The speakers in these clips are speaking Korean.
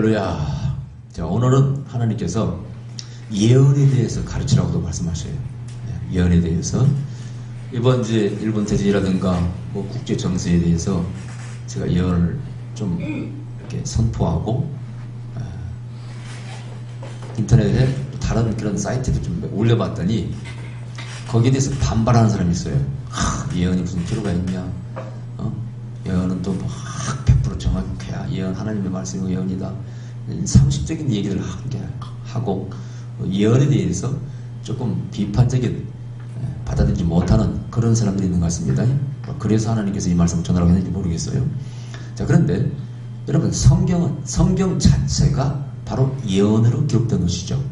할렐루야. 자, 오늘은 하나님께서 예언에 대해서 가르치라고도 말씀하셔요. 예언에 대해서. 이번 이제 일본 대전이라든가 뭐 국제 정세에 대해서 제가 예언을 좀 이렇게 선포하고, 인터넷에 다른 그런 사이트도 좀 올려봤더니 거기에 대해서 반발하는 사람이 있어요. 예언이 무슨 필요가 있냐? 예언은 또 막 100% 정확해야 예언 하나님의 말씀이 예언이다. 상식적인 얘기를 하고 예언에 대해서 조금 비판적인 받아들이지 못하는 그런 사람들이 있는 것 같습니다. 그래서 하나님께서 이 말씀을 전하라고 했는지 모르겠어요. 자, 그런데 여러분, 성경 자체가 바로 예언으로 기록된 것이죠.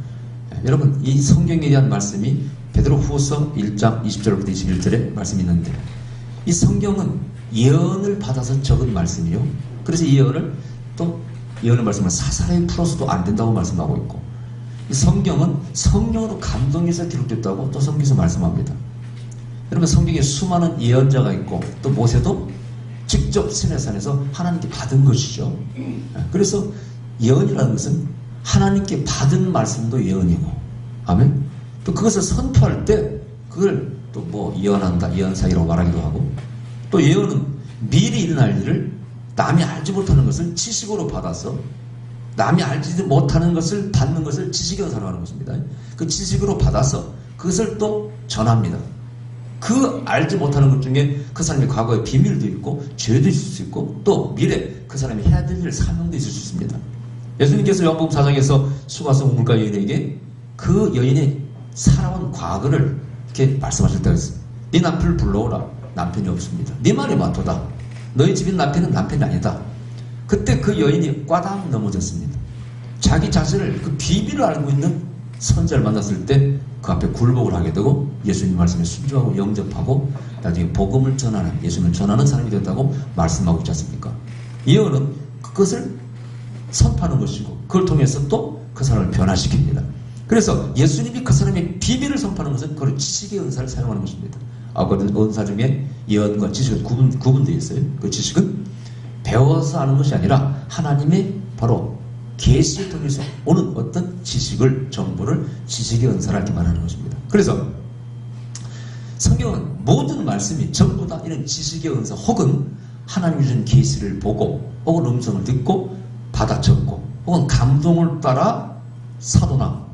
여러분, 이 성경에 대한 말씀이 베드로후서 1장 20절부터 21절에 말씀이 있는데, 이 성경은 예언을 받아서 적은 말씀이요. 그래서 이 예언을 예언의 말씀을 사사하게 풀어서도 안 된다고 말씀하고 있고, 이 성경은 성령으로 감동해서 기록됐다고 또 성경에서 말씀합니다. 여러분, 성경에 수많은 예언자가 있고 또 모세도 직접 시내산에서 하나님께 받은 것이죠. 그래서 예언이라는 것은 하나님께 받은 말씀도 예언이고, 아멘. 또 그것을 선포할 때 그걸 또 뭐 예언한다, 예언사이라고 말하기도 하고, 또 예언은 미리 일어날 일을 남이 알지 못하는 것을 지식으로 받아서 남이 알지 못하는 것을 받는 것을 지식으로 살아가는 것입니다. 그 지식으로 받아서 그것을 또 전합니다. 그 알지 못하는 것 중에 그 사람의 과거의 비밀도 있고 죄도 있을 수 있고 또 미래 그 사람이 해야 될 일 사명도 있을 수 있습니다. 예수님께서 요한복음 4장에서 수가성 우물가 여인에게 그 여인이 살아온 과거를 이렇게 말씀하실 때가 있어요. 네 남편을 불러오라. 남편이 없습니다. 네 말이 맞도다. 너희 집인 남편은 남편이 아니다. 그때 그 여인이 꽈당 넘어졌습니다. 자기 자신을 그 비밀을 알고 있는 선자를 만났을 때 그 앞에 굴복을 하게 되고 예수님 말씀에 순종하고 영접하고 나중에 복음을 전하는, 예수님을 전하는 사람이 됐다고 말씀하고 있지 않습니까? 예언은 그것을 선포하는 것이고 그걸 통해서 또 그 사람을 변화시킵니다. 그래서 예수님이 그 사람의 비밀을 선포하는 것은 그걸 지식의 은사를 사용하는 것입니다. 아까 은사 중에 예언과 지식은 구분되어 있어요. 그 지식은 배워서 아는 것이 아니라 하나님의 바로 계시를 통해서 오는 어떤 지식을, 정보를 지식의 은사라 이렇게 말하는 것입니다. 그래서 성경은 모든 말씀이 전부 다 이런 지식의 은사 혹은 하나님이 주신 계시를 보고 혹은 음성을 듣고 받아 적고 혹은 감동을 따라 사도나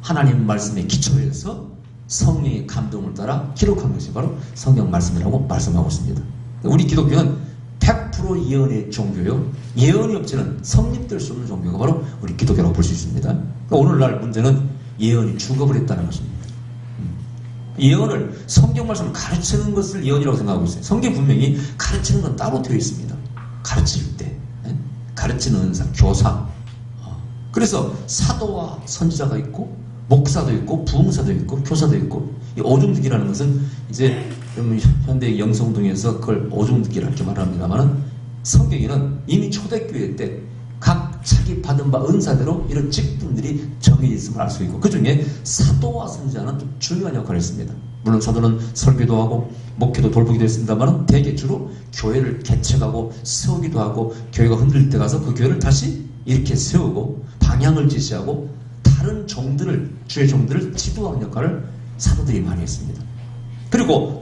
하나님 말씀에 기초해서 성령의 감동을 따라 기록한 것이 바로 성경 말씀이라고 말씀하고 있습니다. 우리 기독교는 100% 예언의 종교요. 예언이 없이는 성립될 수 없는 종교가 바로 우리 기독교라고 볼 수 있습니다. 그러니까 오늘날 문제는 예언이 죽어버렸다는 것입니다. 예언을, 성경 말씀을 가르치는 것을 예언이라고 생각하고 있어요. 성경 분명히 가르치는 건 따로 되어 있습니다. 가르칠 때. 가르치는 은사, 교사. 그래서 사도와 선지자가 있고 목사도 있고 부흥사도 있고 교사도 있고, 이 오중듣기라는 것은 이제 현대 영성동에서 그걸 오중듣기를 이렇게 말합니다만은 성경에는 이미 초대교회 때 각 자기 받은 바 은사대로 이런 직분들이 정해져 있음을 알 수 있고, 그 중에 사도와 선지자는 좀 중요한 역할을 했습니다. 물론 사도는 설교도 하고 목회도 돌보기도 했습니다만은 대개 주로 교회를 개척하고 세우기도 하고 교회가 흔들릴 때 가서 그 교회를 다시 이렇게 세우고 방향을 제시하고 다른 종들을, 주의 종들을 지도하는 역할을 사도들이 많이 했습니다. 그리고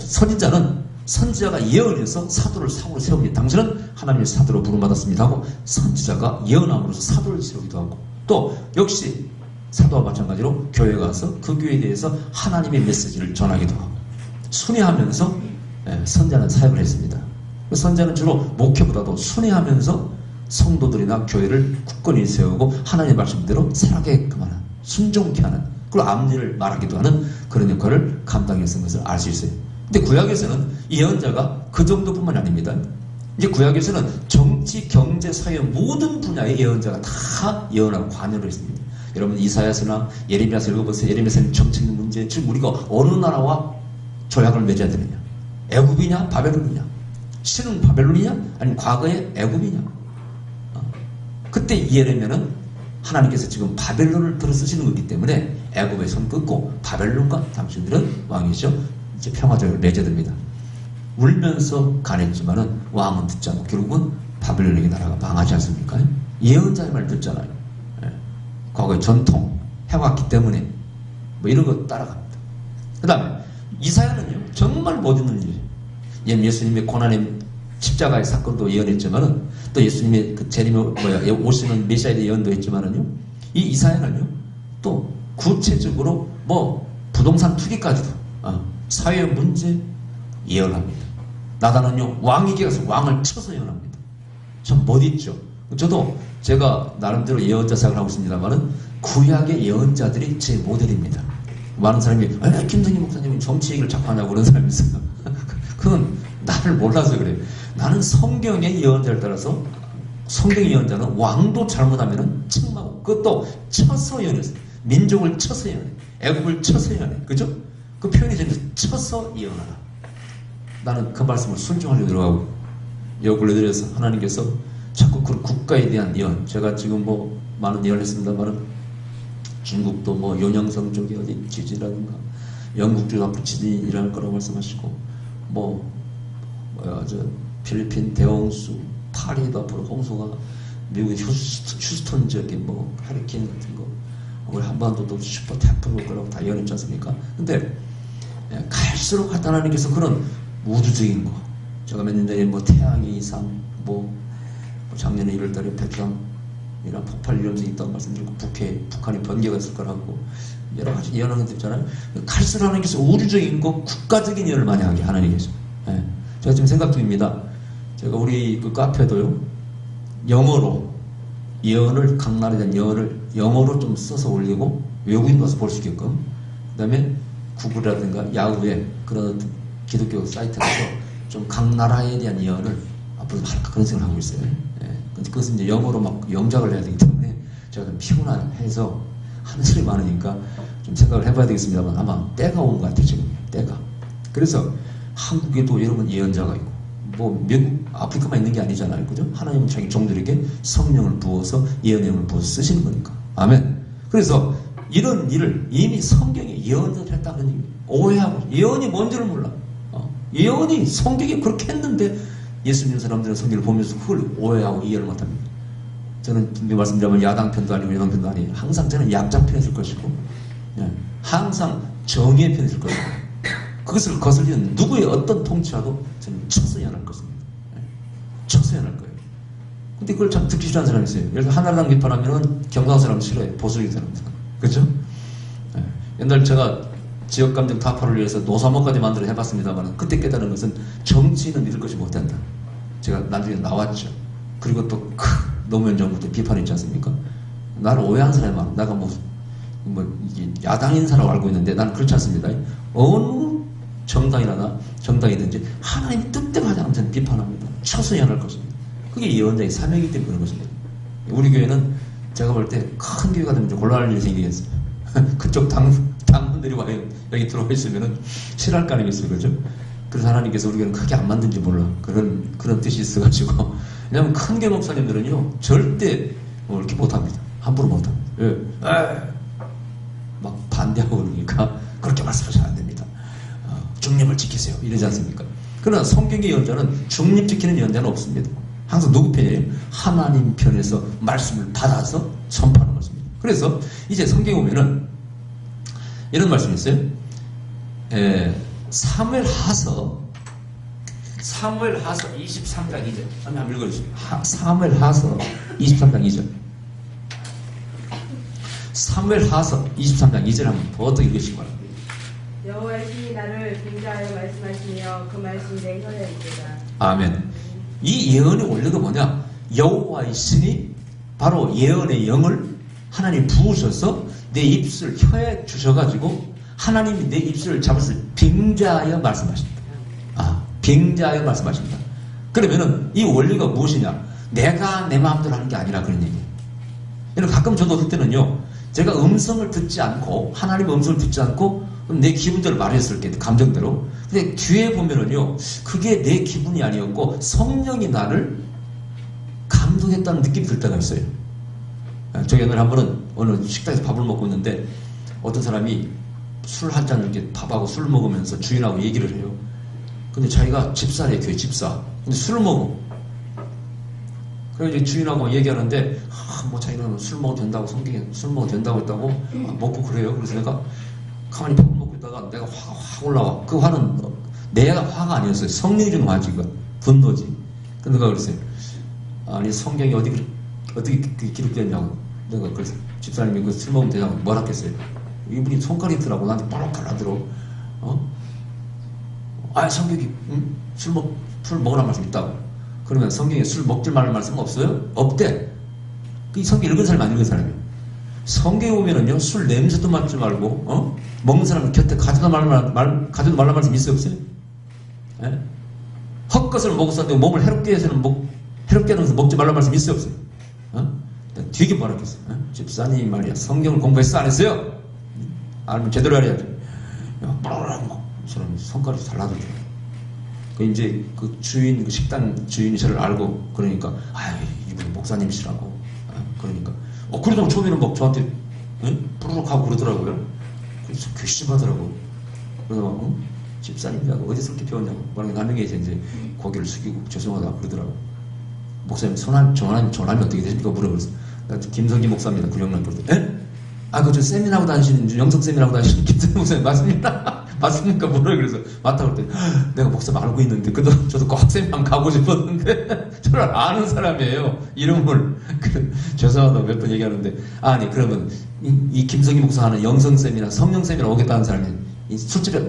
선지자가 예언해서 사도를 사고로 세웁니다. 당신은 하나님의 사도로 부름받았습니다 하고, 선지자가 예언함으로써 사도를 세우기도 하고, 또 역시 사도와 마찬가지로 교회에 가서 그 교회에 대해서 하나님의 메시지를 전하기도 하고, 순회하면서 선지자는 사역을 했습니다. 선지자는 주로 목회보다도 순회하면서 성도들이나 교회를 굳건히 세우고 하나님의 말씀대로 살아가게끔 하는, 순종케 하는, 그리고 앞일을 말하기도 하는 그런 역할을 감당했던 것을 알 수 있어요. 근데 구약에서는 예언자가 그 정도뿐만 아닙니다. 이제 구약에서는 정치, 경제, 사회 모든 분야의 예언자가 다 예언하고 관여를 했습니다. 여러분 이사야서나 예레미야서 읽어보세요. 예레미야서는 정치적 문제, 지금 우리가 어느 나라와 조약을 맺어야 되느냐? 애굽이냐 바벨론이냐? 신은 바벨론이냐? 아니면 과거의 애굽이냐? 그때 예레미야는 하나님께서 지금 바벨론을 들어 쓰시는 거기 때문에 애굽의 손 끊고 바벨론과 당신들은 왕이죠. 이제 평화조약을 맺어야 됩니다. 울면서 가냈지만은 왕은 듣지 않고 결국은 바벨론의 나라가 망하지 않습니까? 예언자의 말 듣잖아요. 예. 과거의 전통 해왔기 때문에 뭐 이런 거 따라갑니다. 그 다음에 이사야는요 정말 못 있는 일. 예수님의 고난의 십자가의 사건도 예언했지만은 또 예수님의 그 재림의 오시는 메시아의 예언도 했지만은요 이 이사야는요 또 구체적으로 뭐 부동산 투기까지도 사회 문제 예언합니다. 나단은요 왕에게 가서 왕을 쳐서 예언합니다. 참 멋있죠. 저도 제가 나름대로 예언자 생각을 하고 있습니다만은 구약의 예언자들이 제 모델입니다. 많은 사람이 김성희 목사님은 정치 얘기를 자꾸 하냐고 그런 사람이 있어요. 그건 나를 몰라서 그래요. 나는 성경의 예언자를 따라서 성경의 예언자는 왕도 잘못하면 책망하고 그것도 쳐서 예언했어요. 민족을 쳐서 예언해. 애국을 쳐서 예언해. 그죠? 그 표현이 되면서 쳐서 예언하라. 나는 그 말씀을 순종하려고 들어가고 역을 내려서 하나님께서 자꾸 그 국가에 대한 예언, 제가 지금 뭐 많은 예언을 했습니다만은 중국도 뭐 요양성 쪽에 어디 지진이라든가 영국 쪽 앞으로 지진이 일어날 거라고 말씀하시고 저 필리핀 대홍수, 파리도 앞으로 홍수가 미국 휴스턴 지역에 뭐 하리케인 같은 거 우리 한반도도 슈퍼 태풍 올 거라고 다 예언했지 않습니까? 근데 갈수록 하나님께서 그런 우주적인 거 제가 몇 년 전에 뭐 태양의 이상 뭐 작년에 1월달에 백성이랑 폭발 위험성이 있다고 말씀드리고 북한이 번개가 있을 거라고 여러 가지 예언하는 게 있잖아요. 갈수록 하나님께서 우주적인 거 국가적인 예언을 많이 하게 하나님께서. 예. 제가 지금 생각 중입니다. 제가 우리 그 카페도요 영어로 예언을 각 나라에 대한 예언을 영어로 좀 써서 올리고 외국인 가서 볼 수 있게끔 그 다음에 구글이라든가 야후에 그런 기독교 사이트에서 좀 각 나라에 대한 예언을 앞으로 할까 그런 생각을 하고 있어요. 예. 근데 그것은 이제 영어로 막 영작을 해야 되기 때문에 제가 좀 피곤해서 하는 소리 많으니까 좀 생각을 해봐야 되겠습니다만 아마 때가 온 것 같아요. 지금 때가. 그래서 한국에도 여러분 예언자가 있고 뭐 미국 아프리카만 있는 게 아니잖아요. 그죠? 하나님은 자기 종들에게 성령을 부어서 예언의 영을 부어서 쓰시는 거니까. 아멘. 그래서 이런 일을 이미 성경에 예언을 했다는 얘기 오해하고 예언이 뭔지를 몰라. 예언이 성경에 그렇게 했는데 예수 믿는 사람들은 성경을 보면서 그걸 오해하고 이해를 못합니다. 저는 분명히 말씀드리면 야당편도 아니고 여당편도 아니에요. 항상 저는 약자 편에 설 것이고 항상 정의의 편에 설 것이고 그것을 거슬리는 누구의 어떤 통치와도 저는 쳐서 예언할 것입니다. 쳐서 예언할 거예요. 근데 그걸 참 듣기 싫어하는 사람이 있어요. 예를 들어 한나라당 비판하면은 경상 사람 싫어해요. 보수적인 사람들. 그렇죠? 옛날 제가 지역감정 타파를 위해서 노사모까지 만들어 해봤습니다만 그때 깨달은 것은 정치인은 믿을 것이 못된다. 제가 나중에 나왔죠. 그리고 또 노무현 정부 때 비판했지 않습니까? 나를 오해한 사람이 많아. 내가 이게 야당인 사람을 알고 있는데 나는 그렇지 않습니다. 어느 정당이든지 하나님 뜻대로 하지 않으면 저는 비판합니다. 쳐서 예언할 것입니다. 그게 예언자의 사명이기 때문에 그런 것입니다. 우리 교회는 제가 볼 때 큰 교회가 되면 좀 곤란할 일이 생기겠어요. 그쪽 당분들이 와요. 여기 들어와 있으면은 싫어할 가능성이 있어요. 그죠? 그래서 하나님께서 우리 교회는 크게 안 만든지 몰라. 그런 뜻이 있어가지고. 왜냐면 큰 교회 목사님들은요, 절대 이렇게 못합니다. 함부로 못합니다. 예. 막 반대하고 그러니까 그렇게 말씀하시면 안 됩니다. 중립을 지키세요. 이러지 않습니까? 그러나 성경의 예언자는 중립 지키는 예언자는 없습니다. 항상 누구 편이에요? 하나님 편에서 말씀을 받아서 선포하는 것입니다. 그래서 이제 성경에 보면은 이런 말씀이 있어요. 사무엘하서 23장 2절 한번 읽어주세요. 사무엘하서 23장 2절 사무엘하서 23장 2절 한번 어떻게 읽으시기 바랍니다. 여호와의 신이 나를 빙자하여 말씀하시며 그 말씀이 내 혀에 있도다. 아멘. 이 예언의 원리가 뭐냐? 여호와의 신이 바로 예언의 영을 하나님 부으셔서 내 입술 혀에 주셔가지고 하나님이 내 입술을 잡아서 빙자하여 말씀하십니다. 빙자하여 말씀하십니다. 그러면은 이 원리가 무엇이냐? 내가 내 마음대로 하는 게 아니라 그런 얘기예요. 여러분 가끔 저도 어떨 때는요, 제가 음성을 듣지 않고 하나님의 음성을 듣지 않고 내 기분대로 말했을 때 감정대로. 근데 뒤에 보면은요, 그게 내 기분이 아니었고 성령이 나를 감동했다는 느낌이 들 때가 있어요. 저희 옛날에 한 번은 어느 식당에서 밥을 먹고 있는데 어떤 사람이 술 한 잔 이렇게 밥하고 술 먹으면서 주인하고 얘기를 해요. 근데 자기가 집사래요. 교회 집사. 근데 술을 먹어. 그래서 이제 주인하고 얘기하는데, 뭐 자기는 술 먹어도 된다고, 성경에 술 먹어도 된다고 했다고, 먹고 그래요. 그래서 내가 가만히 밥을 먹고 있다가 내가 화가 확 올라와. 그 화는 내가 화가 아니었어요. 성령이 준 화지, 그 분노지. 근데 내가 그랬어요. 아니, 성경이 어떻게 기록되어 있냐고. 내가 그래서 집사님이 그 술 먹으면 되냐고 뭐라 했어요. 이분이 손가락이 있더라고. 나한테 바로 갈라들어. 성경이, 술 먹으라는 말씀 있다고. 그러면 성경에 술 먹지 말라는 말씀 없어요? 없대. 이 성경 읽은 사람이 안 읽은 사람이에요. 성경에 보면은요, 술 냄새도 맡지 말고, 먹는 사람 곁에 가져도 말라는 말씀 있어요, 없어요? 예? 헛것을 먹었었는데 몸을 해롭게 해서는 해롭게 하면서 먹지 말라는 말씀 있어요, 없어요? 되게 뭐라 했어요. 집사님 말이야, 성경을 공부했어, 안 했어요? 알면 제대로 알아야지. 막, 사람 손가락이 달라들죠. 이제 그 주인, 그 식당 주인이 저를 알고, 그러니까, 이분이 목사님이시라고. 그러니까, 그러다가 처음에는 막 저한테, 부르륵 하고 그러더라고요. 그래서 괘씸하더라고요. 그래서, 집사님이라고 어디서 그렇게 배웠냐고. 만약에 나중에 이제 고개를 숙이고 죄송하다 그러더라고요. 목사님, 전함이 어떻게 되십니까? 물어보면서. 나 김성기 목사입니다. 구령난 볼 때. 저 세미나하고 다니시는, 영성세미나하고 다니시는 김성기 목사님 맞습니다. 맞습니까? 뭐라 그래서 맞다고 그랬더니 내가 목사님 알고 있는데 그동안 저도 꼭 세미나 가고 싶었는데 저를 아는 사람이에요. 이름을. 죄송하다고 몇 번 얘기하는데 그러면 이 김성기 목사 하는 영성세미나 성령세미나 오겠다는 사람이 술집에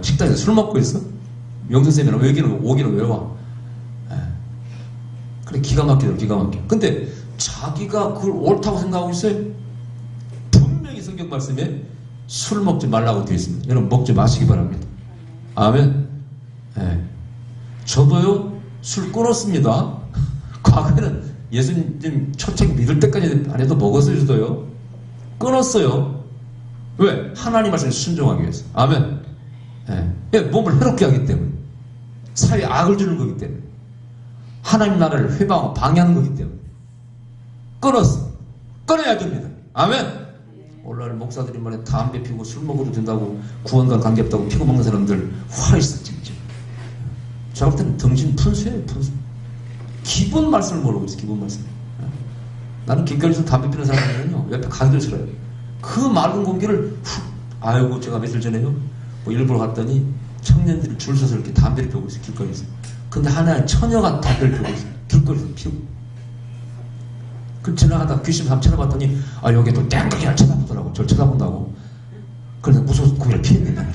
식당에서 술 먹고 있어? 영성세미나 오기는 왜 와? 그래, 기가 막히더라고, 기가 막혀. 근데 자기가 그걸 옳다고 생각하고 있어요? 분명히 성경 말씀에 술 먹지 말라고 되어 있습니다. 여러분, 먹지 마시기 바랍니다. 아멘. 저도요, 술 끊었습니다. 과거에는 예수님 초청 믿을 때까지 안 해도 먹었어요, 저도요. 끊었어요. 왜? 하나님 말씀에 순종하기 위해서. 아멘. 몸을 해롭게 하기 때문에. 사회에 악을 주는 거기 때문에. 하나님 나라를 회방하고 방해하는 거기 때문에. 끊었어. 끊어야 됩니다. 아멘. 오늘날 목사들이 말해 담배 피우고 술 먹어도 된다고 구원과 관계없다고 피고 먹는 사람들 화 있어 진짜. 제가 볼 때는 등신 푼수예요, 푼수. 기본 말씀을 모르고 있어, 기본 말씀. 나는 길거리에서 담배 피우는 사람들은요 옆에 가기도 싫어요. 그 맑은 공기를 제가 며칠 전에요 일부러 갔더니 청년들이 줄 서서 이렇게 담배를 피우고 있어, 길거리에서. 근데 하나의 처녀가 담배를 피우고 있어, 길거리에서 피우고. 그 지나가다 귀신 한번 쳐다봤더니 여기 또 땡땡이를 쳐다보더라고. 저를 쳐다본다고. 그래서 무서워서 고개를 피했는데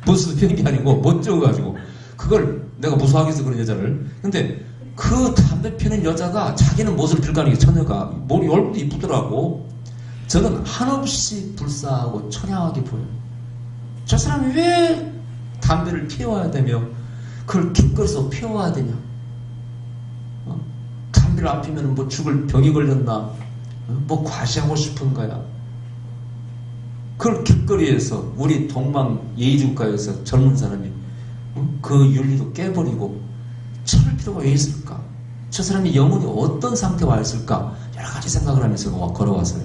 무서워서 피한 게 아니고 멋져가지고 그걸 내가 무서워하기 위해서 그런 여자를. 근데 그 담배 피는 여자가 자기는 못을 빌가는 게 처녀가 머리 얼굴도 이쁘더라고. 저는 한없이 불쌍하고 처량하게 보여요. 저 사람이 왜 담배를 피워야 되며 그걸 길거리에서 피워야 되냐. 담배를 안 피면 뭐 죽을 병이 걸렸나, 뭐 과시하고 싶은 거야. 그걸 길거리에서 우리 동방 예의주가에서 젊은 사람이 그 윤리도 깨버리고 저럴 필요가 왜 있을까? 저 사람이 영혼이 어떤 상태에 와 있을까? 여러 가지 생각을 하면서 걸어왔어요.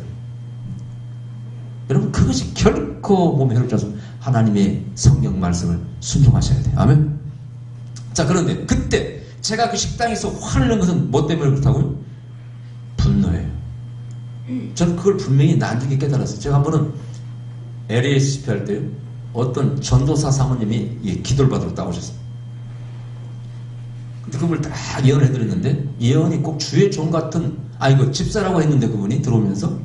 여러분, 그것이 결코 몸에 해롭지 않습니다. 하나님의 성경 말씀을 순종하셔야 돼요. 아멘. 자, 그런데 그때 제가 그 식당에서 화를 낸 것은 뭐 때문에 그렇다고요? 분노예요. 저는 그걸 분명히 나중에 깨달았어요. 제가 한 번은 LASCP 할 때요, 어떤 전도사 사모님이 기도를 받으러 따오셨어요. 근데 그걸 딱 예언을 해드렸는데, 예언이 꼭 주의 종 같은, 이거 집사라고 했는데 그분이 들어오면서,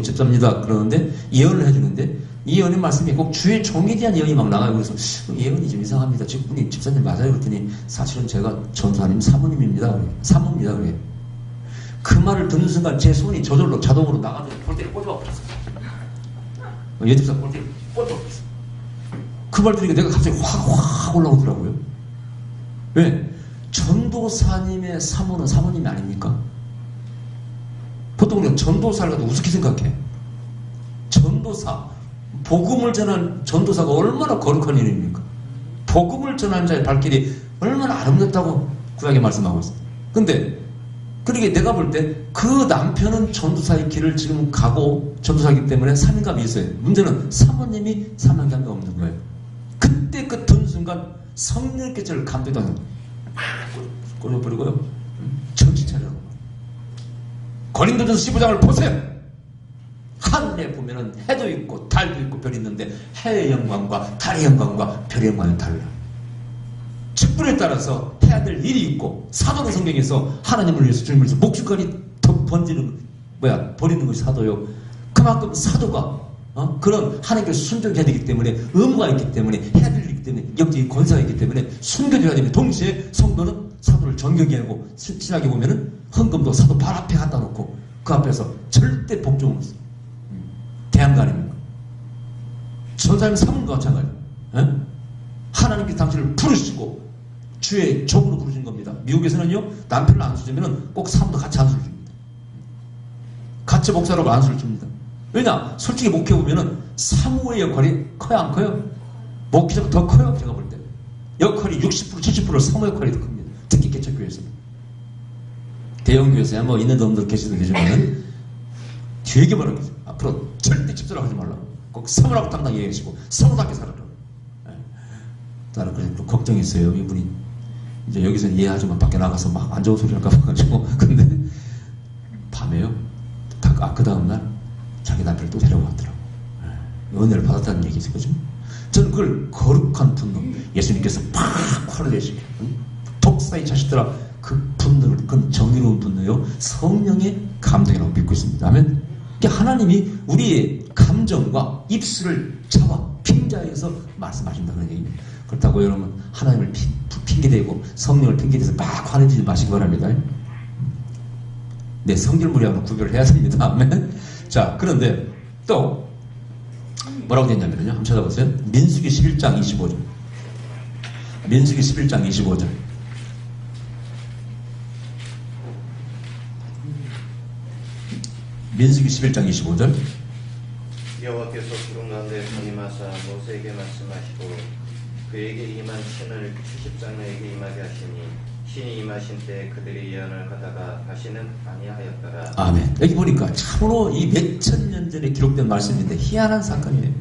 집사입니다. 그러는데, 예언을 해주는데, 이 예언의 말씀이 꼭 주의 종에 대한 예언이 막 나가요. 그래서 예언이 좀 이상합니다. 분이 집사님 맞아요? 그랬더니 사실은 제가 전사님 사모님입니다. 사모입니다. 그래요. 그 말을 듣는 순간 제 손이 저절로 자동으로 나가서 볼때를 꽂아버렸어요. 예집사 볼때를 꽂아버렸어요. 그 말 들으니까 내가 갑자기 확 올라오더라고요. 왜? 전도사님의 사모는 사모님이 아닙니까? 보통 우리가 전도사를 갖다 우습게 생각해. 전도사, 복음을 전한 전도사가 얼마나 거룩한 일입니까? 복음을 전하는 자의 발길이 얼마나 아름답다고 구약에 말씀하고 있어요. 근데 그러게 내가 볼 때 그 남편은 전도사의 길을 지금 가고 전도사이기 때문에 사명감이 있어요. 문제는 사모님이 사명감이 없는 거예요. 그때 그 듣는 순간 성령께서 저를 감동하는 꽂아버리고요. 고린도전서 15장을 보세요. 하늘에 보면은 해도 있고 달도 있고 별이 있는데 해의 영광과 달의 영광과 별의 영광이 달라. 직분에 따라서 해야 될 일이 있고, 사도는 성경에서 하나님을 위해서 주님을 위해서 목숨까지 더 버리는 것이 사도요. 그만큼 사도가 그런 하나님께 순종해야 되기 때문에, 의무가 있기 때문에, 해야 될 일이기 때문에, 영적인 권세가 있기 때문에 순교해야 되면, 동시에 성도는 사도를 존경해야 하고, 신학에 보면은 헌금도 사도 발 앞에 갖다 놓고 그 앞에서 절대 복종을 했어요. 대항가 아닙니까? 전사님 사문과 마찬가지. 하나님께서 당신을 부르시고 주의 종으로 부르신 겁니다. 미국에서는요, 남편을 안수주면은 꼭 사모도 같이 안수를 줍니다. 같이 목사라고 안수를 줍니다. 왜냐? 솔직히 목회보면은 사모의 역할이 커요, 안 커요? 목회자가 더 커요, 제가 볼 때. 역할이 60%, 70% 사모 역할이 더 큽니다. 특히 개척교회에서. 대형교회에서야 뭐 있는 놈들 계시도 계시면은 되게 뭐라고 하죠. 앞으로 절대 집사라고 하지 말라고. 꼭 사모라고 당당히 얘기하시고, 사모답게 살아라. 나는 그래서 좀 걱정했어요. 이분이 이제 여기서 이해하지만 밖에 나가서 막 안 좋은 소리 할까 봐가지고. 근데 밤에요. 그 다음날 자기 남편을 또 데려가더라고. 은혜를 받았다는 얘기죠. 그죠? 저는 그걸 거룩한 분노, 예수님께서 팍 화를 내시고 독사의 자식들아, 그 분노를, 그 정의로운 분노요, 성령의 감동이라고 믿고 있습니다. 아멘. 그러니까 하나님이 우리의 감정과 입술을 잡아 핑자해서 말씀하신다는 얘기입니다. 그렇다고 여러분 하나님을 핑계대고 성령을 핑계대서 막 화내지 마시기 바랍니다. 네, 성질무리하고는 구별을 해야 됩니다. 아멘. 자, 그런데 또 뭐라고 되냐면요, 한번 찾아보세요. 민수기 11장 25절. 민수기 11장 25절. 민수기 11장 25절. 여호와께서 구름 가운데 임하사 모세에게 말씀하시고 그에게 임한 신을 70장로에게 임하게 하시니 신이 임하신 때 그들이 예언을 하다가 다시는 아니하였더라. 아멘. 여기 보니까 참으로 이 몇천 년 전에 기록된 말씀인데 희한한 사건이에요.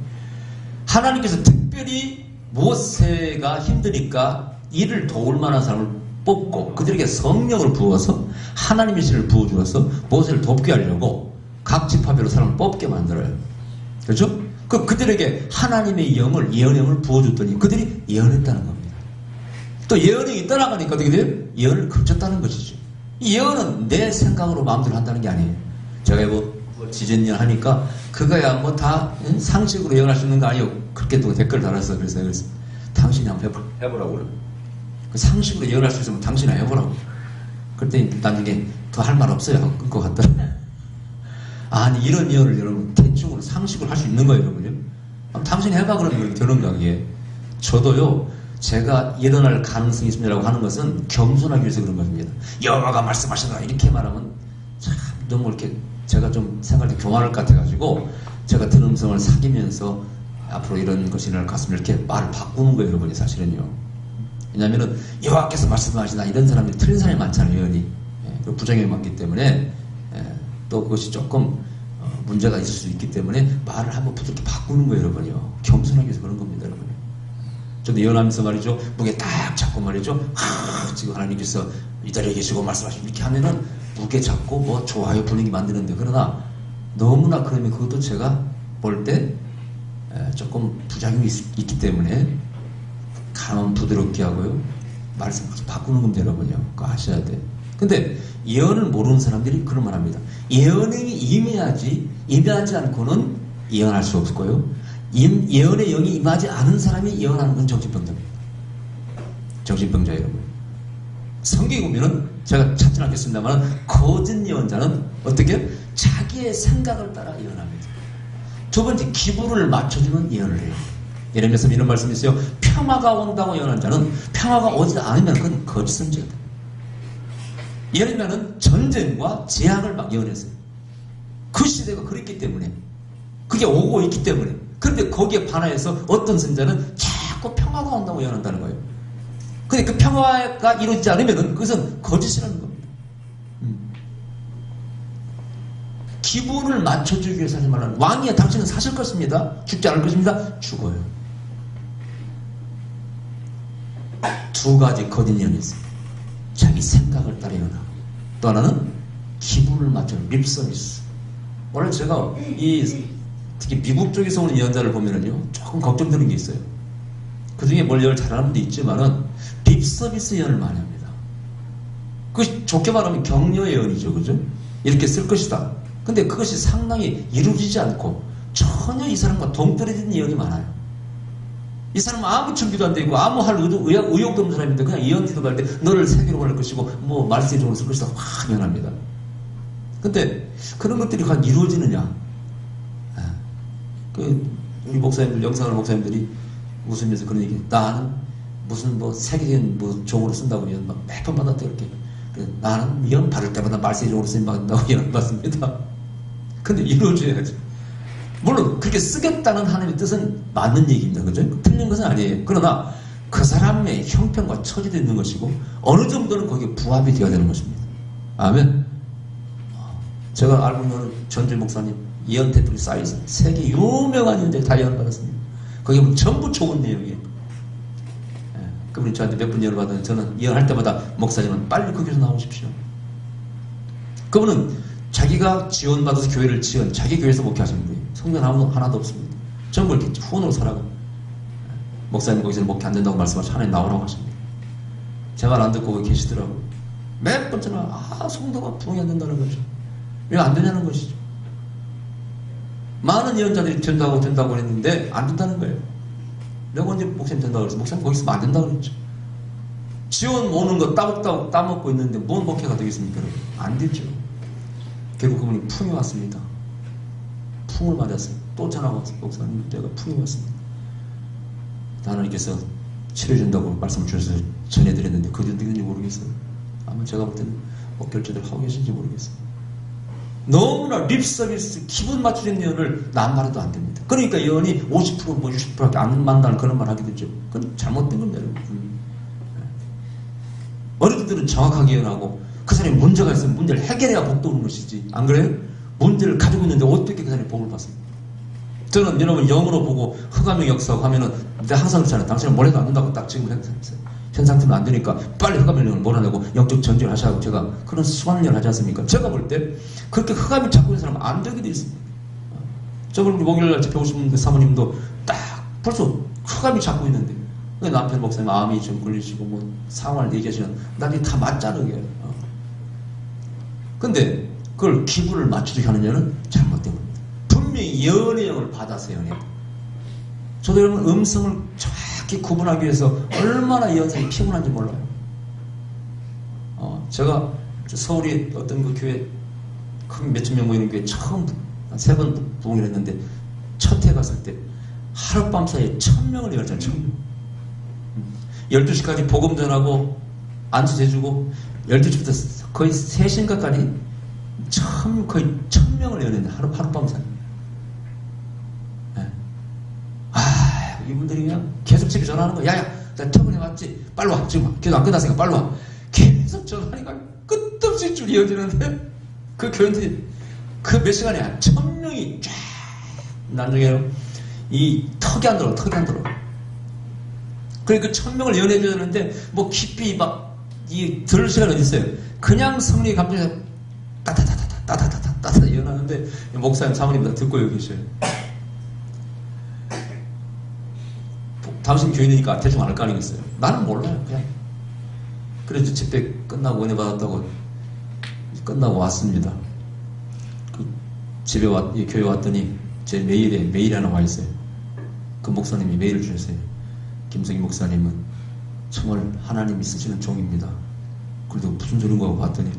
하나님께서 특별히 모세가 힘드니까 이를 도울 만한 사람을 뽑고 그들에게 성령을 부어서 하나님의 신을 부어주어서 모세를 돕게 하려고 각 지파별로 사람을 뽑게 만들어요. 그렇죠? 그들에게 하나님의 영을, 예언의 영을 부어줬더니 그들이 예언했다는 겁니다. 또 예언이 떠나가니까 어떻게 돼요? 예언을 그쳤다는 것이죠. 이 예언은 내 생각으로 마음대로 한다는 게 아니에요. 제가 뭐 지전년 하니까 그거야 뭐 다 상식으로 예언할 수 있는 거 아니에요. 그렇게 또 댓글 달았어. 그래서 당신이 한번 해보라고 그래요. 그 상식으로 예언할 수 있으면 당신이 해보라고. 그때 나중에 더 할 말 없어요 하고 끊고 갔더라. 아니 이런 예언을 여러분 대충으로 상식으로 할 수 있는 거예요 여러분요. 당신이 해봐 그러면 되는 거 이게. 저도요, 제가 일어날 가능성이 있습니다라고 하는 것은 겸손하기 위해서 그런 겁니다. 여호와가 말씀하시더라 이렇게 말하면 참 너무 이렇게 제가 좀 생각할 때 교만할 것 같아가지고 제가 든 음성을 사귀면서 앞으로 이런 것이 일어날 것 같으면 이렇게 말을 바꾸는 거예요 여러분이. 사실은요. 왜냐면은 여호와께서 말씀하시나 이런 사람들이 틀린 사람이 많잖아요 예언이. 부정이 많기 때문에 또 그것이 조금 문제가 있을 수 있기 때문에 말을 한번 부드럽게 바꾸는 거예요 여러분이요. 겸손하기 위해서 그런 겁니다 여러분. 저도 예언하면서 말이죠, 무게 딱 잡고 말이죠, 지금 하나님께서 이 자리에 계시고 말씀하시고 이렇게 하면은 무게 잡고 뭐 좋아요 분위기 만드는데, 그러나 너무나 그러면 그것도 제가 볼 때 조금 부작용이 있기 때문에 가만 부드럽게 하고요, 말씀 바꾸는 겁니다 여러분요. 그거 아셔야 돼. 근데 예언을 모르는 사람들이 그런 말 합니다. 예언이 임하지 않고는 예언할 수 없고요. 예언의 영이 임하지 않은 사람이 예언하는 건 정신병자입니다. 정신병자 여러분. 성경에 보면은 제가 찾진 않겠습니다만 거짓 예언자는 어떻게? 자기의 생각을 따라 예언합니다. 두 번째, 기분을 맞춰주는 예언을 해요. 예를 들어서 이런 말씀이 있어요. 평화가 온다고 예언한 자는 평화가 오지 않으면 그건 거짓 선지자다. 예를 들면 전쟁과 재앙을 막 예언했어요. 그 시대가 그랬기 때문에, 그게 오고 있기 때문에. 그런데 거기에 반하여서 어떤 선자는 자꾸 평화가 온다고 예언한다는 거예요. 근데 그 평화가 이루어지지 않으면 그것은 거짓이라는 겁니다. 기분을 맞춰주기 위해서 하지 말라는. 왕이야 당신은 사실 것입니다. 죽지 않을 것입니다. 죽어요. 두 가지 거짓 예언이 있어요. 자기 생각을 따라 예언하고, 또 하나는 기분을 맞추는 립 서비스. 원래 제가 특히 미국 쪽에서 오는 예언자를 보면은요, 조금 걱정되는 게 있어요. 그 중에 뭘 예언을 잘하는 분도 있지만은 립 서비스 예언을 많이 합니다. 그것이 좋게 말하면 격려 예언이죠, 그죠? 이렇게 쓸 것이다. 근데 그것이 상당히 이루어지지 않고 전혀 이 사람과 동떨어진 예언이 많아요. 이 사람은 아무 준비도 안 돼 있고 아무 할 의욕도 없는 사람인데 그냥 예언 기도할 때 너를 세계로 보낼 것이고 뭐 말세의 종으로 쓸 것이다 확 예언합니다. 근데 그런 것들이 과연 이루어지느냐? 우리 목사님들, 영상을 목사님들이 웃으면서 그런 얘기, 나는 무슨 뭐 세계적인 뭐 종으로 쓴다고 예언 막 매번 받았다 이렇게. 나는 예언 받을 때마다 말세의 종으로 쓰임 받는다고 예언 받습니다. 근데 이루어져야지. 물론 그렇게 쓰겠다는 하나님의 뜻은 맞는 얘기입니다. 그죠? 틀린 것은 아니에요. 그러나 그 사람의 형편과 처지도 있는 것이고 어느 정도는 거기에 부합이 되어야 되는 것입니다. 아멘. 제가 알고 있는 전주 목사님 예언 테이프를 쌓여서 세계 유명한 인재 다 예언을 받았습니다. 거기 보면 전부 좋은 내용이에요. 그분이 저한테 몇 번 예언을 받았는데 저는 예언할 때마다 목사님은 빨리 거기서 나오십시오. 그분은 자기가 지원받아서 교회를 지은 자기 교회에서 목회하시는 분이에요. 성경 하나도 없습니다. 전부 이렇게 후원으로 살아가. 목사님 거기서는 목회 안 된다고 말씀하시고 하나님 나오라고 하십니다. 제 말 안 듣고 거기 계시더라고요. 몇 번째나 성도가 부흥이 안 된다는 거죠. 왜 안 되냐는 것이죠. 많은 예언자들이 된다고 했는데 안 된다는 거예요. 내가 언제 목사님 된다고 그랬어? 목사님 거기 있으면 안 된다고 그랬죠. 지원 오는 거 따먹다고 따먹고 있는데 뭔 목회가 되겠습니까? 여러분? 안 되죠. 결국 그분이 풍이 왔습니다. 풍을 맞았어요. 또 전화가 왔어요. 목사님 내가 풍이 왔습니다. 하나님께서 치료해준다고 말씀을 주셔서 전해드렸는데 그게 누군지 모르겠어요. 아마 제가 볼 때는 뭐 결제를 하고 계신지 모르겠어요. 너무나 립서비스 기분 맞추는 예언을 남말해도 안 됩니다. 그러니까 예언이 50% 뭐 60%밖에 안 만나는 그런 말 하게 되죠. 그건 잘못된 겁니다. 여러분. 어른들은 정확하게 예언하고 그 사람이 문제가 있으면 문제를 해결해야 복도 오는 것이지. 안 그래요? 문제를 가지고 있는데 어떻게 그 사람이 복을 받습니까? 저는 여러분 영으로 보고 흑암의 역사하고 하면은 내가 항상 그렇잖아요. 당신은 뭘 해도 안 된다고 딱 지금 현 상태면 안 되니까 빨리 흑암의 영을 몰아내고 영적 전쟁을 하셔야 제가 그런 수많은 일을 하지 않습니까? 제가 볼 때 그렇게 흑암이 잡고 있는 사람은 안 되게 돼 있습니다. 저번에 목요일날 집회 오신 그 사모님도 딱 벌써 흑암이 잡고 있는데 남편 목사님 암이 좀 걸리시고 뭐 상황을 얘기하시면 나중에 다 맞자는 게 근데 그걸 기분을 맞추게 하는 여는 잘못된 겁니다. 분명히 예언의 영을 받아서 예언해요. 저도 여러분 음성을 정확히 구분하기 위해서 얼마나 예언성이 피곤한지 몰라요. 제가 서울에 어떤 그 교회 큰 몇천 명 모이는 교회 처음 한 3번 부흥을 했는데 첫 해 갔을 때 하룻밤 사이에 1000명을 예언했잖아요. 1000명. 12시까지 복음 전하고 안수 해주고 12시부터 거의 3시간까지 거의 1000명을 예언했는데 하룻밤 사이에. 이분들이 그냥 계속 집에 전화하는 거야. 야야, 나 터분에 왔지? 빨리 와. 지금 계속 안 끝났으니까 빨리 와. 계속 전화하니까 끝없이 줄 이어지는데 그 교인들이 그 몇 시간이야. 1000명이 쫙 나중에 이 턱이 안 들어. 그러니까 1000명을 예언해줘야 되는데 뭐 깊이 막 들을 시간이 어디 있어요. 그냥 성령의 감정에서 따다다다다다다다다 예언하는데 목사님 사모님 듣고 여기 계셔요. 당신 교인이니까 대충 안 할 거 아니겠어요? 나는 몰라요, 그냥. 그래서 집회 끝나고 은혜 받았다고 끝나고 왔습니다. 집에 교회 왔더니 제 메일에 하나 와 있어요. 그 목사님이 메일을 주셨어요. 김성희 목사님은 정말 하나님이 쓰시는 종입니다. 그래도 무슨 소린가 하고 봤더니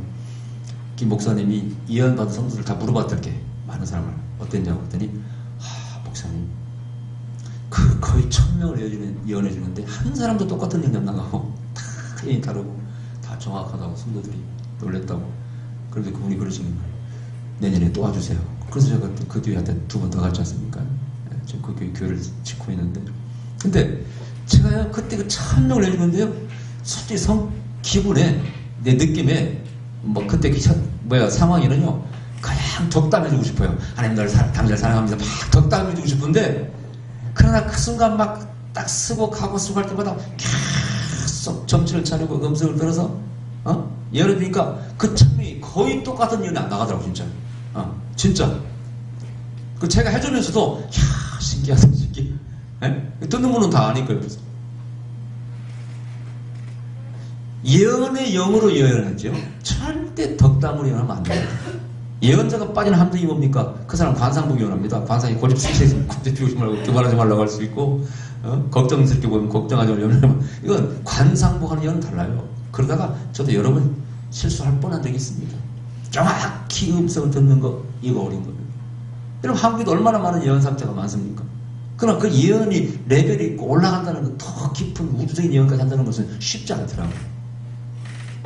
김 목사님이 예언받은 성도들 다 물어봤더니 많은 사람을 어땠냐고 했더니 목사님 거의 1000명을 예언해주는데 한 사람도 똑같은 얘기 안 나가고 다 예언이 다르고 다 정확하다고 성도들이 놀랬다고. 그런데 그분이 그러시는 거예요. 내년에 또 와주세요. 그래서 제가 그 교회한테 2번 더 갔지 않습니까? 지금 그 교회를 짓고 있는데 근데 제가 그때 그 1000명을 해주는데요 솔직히 기분에 내 느낌에 뭐 그때 상황에는요 그냥 덕담해주고 싶어요. 하나님 너를 당신을 사랑합니다. 막 덕담해주고 싶은데 그러나 그 순간 막 딱 쓰고 가고 쓰고 할 때마다 계속 정신을 차리고 음성을 들어서 예언해 주니까 그 청명이 거의 똑같은 예언이 안 나가더라고, 진짜. 진짜. 그 제가 해주면서도, 야, 신기하다, 신기해. 듣는 분은 다 아니까, 옆에서. 예언의 영으로 예언하죠. 절대 덕담으로 예언하면 안 됩니다. 예언자가 빠지는 함정이 뭡니까? 그 사람 관상보기 예언합니다. 관상이 고집 쓰시지, 고집 피우지 말고, 교만하지 말라고 할 수 있고, 걱정스럽게 보면 걱정하지 말고, 이건 관상보하는 예언은 달라요. 그러다가 저도 여러 번 실수할 뻔한 적이 있습니다. 정확히 음성을 듣는 거, 이거 어린 겁니다. 여러분, 한국에도 얼마나 많은 예언사업자가 많습니까? 그러나 그 예언이 레벨이 있고 올라간다는 것, 더 깊은 우주적인 예언까지 한다는 것은 쉽지 않더라고요.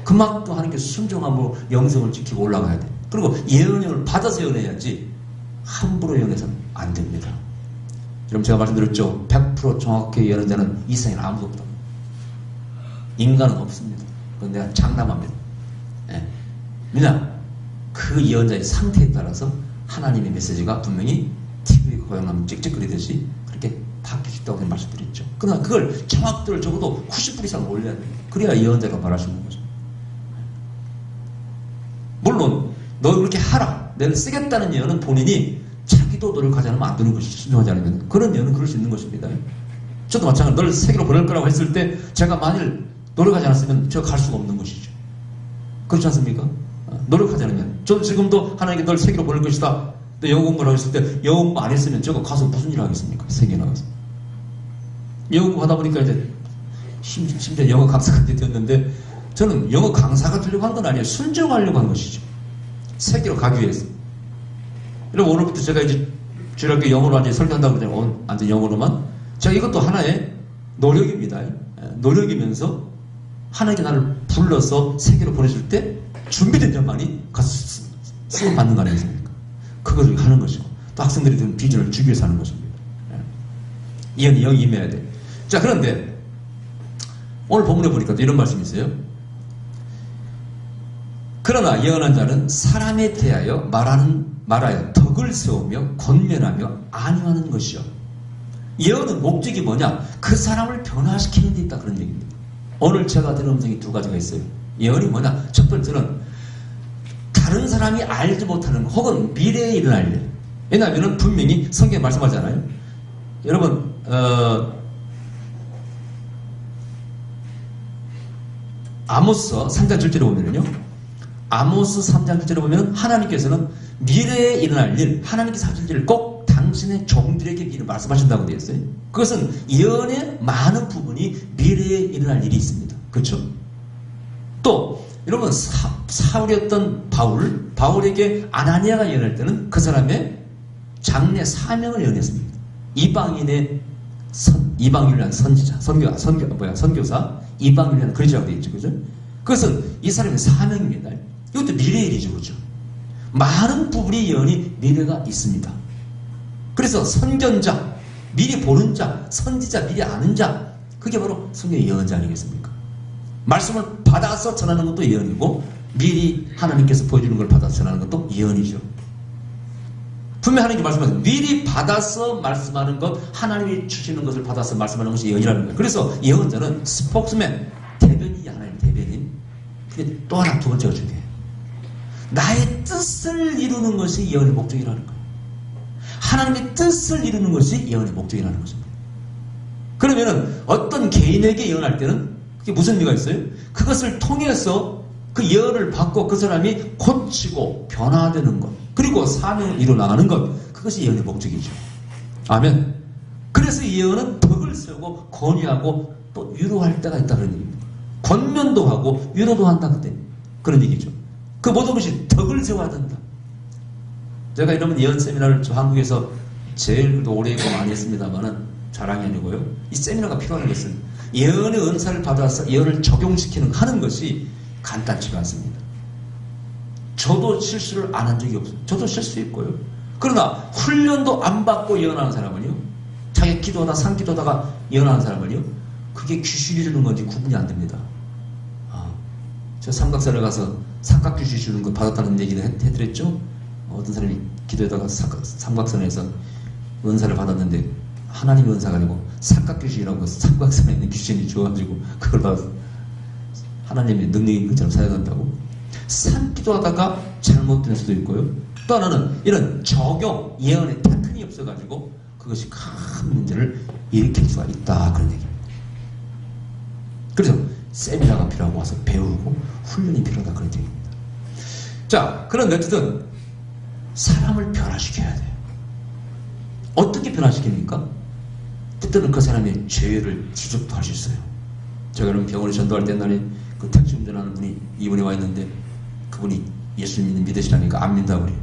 그만큼 하는 게 순종함으로 영성을 지키고 올라가야 돼. 그리고 예언을 받아서 예언해야지 함부로 예언해서는 안 됩니다. 여러분, 제가 말씀드렸죠. 100% 정확하게 예언하는 자는 이 세상에 아무도 없다. 인간은 없습니다. 그건 내가 장담합니다. 왜냐? 그 예언자의 상태에 따라서 하나님의 메시지가 분명히 TV에 고양나무 찍찍거리듯이 그렇게 바뀔 수 있다고 말씀드렸죠. 그러나 그걸 정확도를 적어도 90% 이상 올려야 돼요. 그래야 예언자가 말할 수 있는 거죠. 물론 너 그렇게 하라, 내가 쓰겠다는 예언은 본인이 자기도 노력하지 않으면 안 되는 것이죠. 순종하지 않으면. 그런 예언은 그럴 수 있는 것입니다. 저도 마찬가지로 널 세계로 보낼 거라고 했을 때 제가 만일 노력하지 않았으면 제가 갈 수가 없는 것이죠. 그렇지 않습니까? 노력하지 않으면. 저도 지금도 하나님께 널 세계로 보낼 것이다. 또 영어 공부를 하고 있을 때 영어 공부 안 했으면 제가 가서 무슨 일을 하겠습니까? 세계에 나가서. 영어 공부 하다 보니까 이제 심지어 영어 강사가 되었는데 저는 영어 강사가 되려고 한 건 아니에요. 순종하려고 한 것이죠. 세계로 가기 위해서. 여러분, 오늘부터 제가 이제 주일학교 영어로 완전히 설교한다고 그러잖아요. 완전 영어로만. 제가 이것도 하나의 노력입니다. 노력이면서 하나님께 나를 불러서 세계로 보내줄 때 준비된 자만이 가서 쓰임 받는 거 아니겠습니까? 그걸 하는 것이고 또 학생들이 든 비전을 주기 위해서 하는 것입니다. 예언이 영이 임해야 돼. 자, 그런데 오늘 본문에 보니까 또 이런 말씀이 있어요. 그러나 예언한 자는 사람에 대하여 말하여 덕을 세우며 권면하며 안위하는 것이요. 예언은 목적이 뭐냐? 그 사람을 변화시키는 데 있다, 그런 얘기입니다. 오늘 제가 들은 음성이 두 가지가 있어요. 예언이 뭐냐? 첫 번째는 다른 사람이 알지 못하는 혹은 미래에 일어날 일. 왜냐하면 분명히 성경에 말씀하잖아요. 여러분, 아모스 3장 7절에 보면요. 아모스 3장 7절에 보면 하나님께서는 미래에 일어날 일, 하나님께서 하실 일을 꼭 당신의 종들에게 미리 말씀하신다고 되어 있어요. 그것은 예언의 많은 부분이 미래에 일어날 일이 있습니다. 그렇죠? 또 여러분, 사울이었던 바울에게 아나니아가 예언할 때는 그 사람의 장래 사명을 예언했습니다. 이방인을 위한 선지자, 선교사, 이방인을 위한 그리스도라고 되어 있죠. 그죠? 그것은 이 사람의 사명입니다. 이것도 미래의 일이죠. 그죠? 많은 부분이 예언이 미래가 있습니다. 그래서 선견자, 미리 보는 자, 선지자, 미리 아는 자, 그게 바로 성경의 예언자 아니겠습니까? 말씀을 받아서 전하는 것도 예언이고 미리 하나님께서 보여주는 걸 받아서 전하는 것도 예언이죠. 분명히 하나님께 말씀하세요. 미리 받아서 말씀하는 것, 하나님이 주시는 것을 받아서 말씀하는 것이 예언이라는 거예요. 그래서 예언자는 스포크스맨, 대변인이 하나님 대변인. 그게 또 하나 두 번째가 중요해요. 나의 뜻을 이루는 것이 예언의 목적이라는 거예요. 하나님의 뜻을 이루는 것이 예언의 목적이라는 것입니다. 그러면은 어떤 개인에게 예언할 때는 그게 무슨 의미가 있어요? 그것을 통해서 그 예언을 받고 그 사람이 고치고 변화되는 것, 그리고 사명을 이루어나가는 것, 그것이 예언의 목적이죠. 아멘. 그래서 예언은 덕을 세우고 권유하고 또 위로할 때가 있다는 얘기입니다. 권면도 하고 위로도 한다, 그때 그런 얘기죠. 그 모든 것이 덕을 세워야 된다. 제가 이러면 예언 세미나를 저 한국에서 제일 오래 있고 많이 했습니다만은 자랑이 아니고요. 이 세미나가 필요한 것은 예언의 은사를 받아서 예언을 적용시키는 하는 것이 간단치가 않습니다. 저도 실수를 안 한 적이 없어요. 저도 실수했고요. 그러나 훈련도 안 받고 예언하는 사람은요, 자기 기도하다 상기도하다가 예언하는 사람은요, 그게 귀신이 주는 건지 구분이 안 됩니다. 저 삼각산에 가서 삼각귀신 주는 거 받았다는 얘기를 해드렸죠. 어떤 사람이 기도하다가 삼각산에서 은사를 받았는데 하나님의 은사가 아니고 삼각귀신이라고 삼각산에 있는 귀신이 주어가지고 그걸 받아서 하나님의 능력이 있는 것처럼 사용한다고. 산기도하다가 잘못될 수도 있고요. 또 하나는 이런 적용, 예언의 테크닉이 없어가지고 그것이 큰 문제를 일으킬 수가 있다. 그런 얘기입니다. 그래서 세미나가 필요하고 와서 배우고 훈련이 필요하다. 그런 얘기입니다. 자, 그런데 어쨌든 사람을 변화시켜야 돼요. 어떻게 변화시킵니까? 때때는 그 사람의 죄를 지적도 할 수 있어요. 제가 그럼 병원에 전도할 때 날에 그 택시 운전하는 분이 이분이 와 있는데 그분이 예수 믿으시라니까 안 믿는다고 그래요.